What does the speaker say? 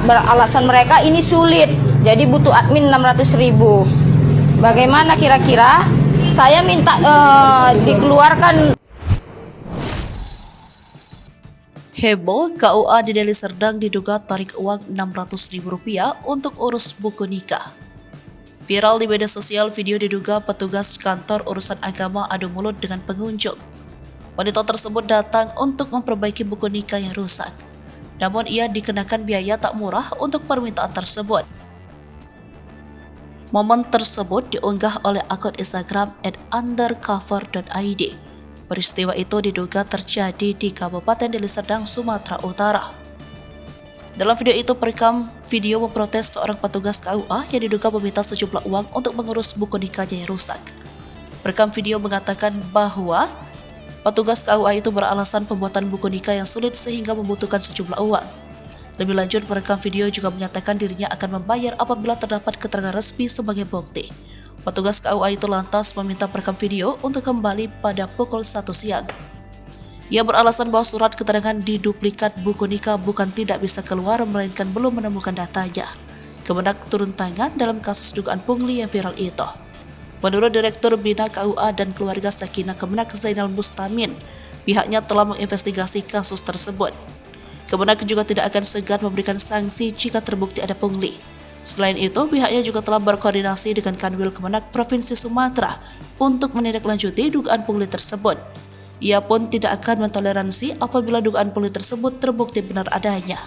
Alasan mereka ini sulit, jadi butuh admin 600.000. Bagaimana kira-kira? Saya minta dikeluarkan. Heboh, KUA di Deli Serdang diduga tarik uang Rp600.000 untuk urus buku nikah. Viral di media sosial video diduga petugas kantor urusan agama adu mulut dengan pengunjung. Wanita tersebut datang untuk memperbaiki buku nikah yang rusak. Namun ia dikenakan biaya tak murah untuk permintaan tersebut. Momen tersebut diunggah oleh akun Instagram @undercover.id. Peristiwa itu diduga terjadi di Kabupaten Deli Serdang, Sumatera Utara. Dalam video itu perekam video memprotes seorang petugas KUA yang diduga meminta sejumlah uang untuk mengurus buku nikahnya yang rusak. Perekam video mengatakan bahwa petugas KUA itu beralasan pembuatan buku nikah yang sulit sehingga membutuhkan sejumlah uang. Lebih lanjut, perekam video juga menyatakan dirinya akan membayar apabila terdapat keterangan resmi sebagai bukti. Petugas KUA itu lantas meminta perekam video untuk kembali pada pukul 1 siang. Ia beralasan bahwa surat keterangan di duplikat buku nikah bukan tidak bisa keluar, melainkan belum menemukan datanya. Kemenak turun tangan dalam kasus dugaan pungli yang viral itu. Menurut Direktur Bina KUA dan Keluarga Sakinah Kemenak Zainal Mustamin, pihaknya telah menginvestigasi kasus tersebut. Kemenak juga tidak akan segan memberikan sanksi jika terbukti ada pungli. Selain itu, pihaknya juga telah berkoordinasi dengan Kanwil Kemenak Provinsi Sumatera untuk menindaklanjuti dugaan pungli tersebut. Ia pun tidak akan mentoleransi apabila dugaan pungli tersebut terbukti benar adanya.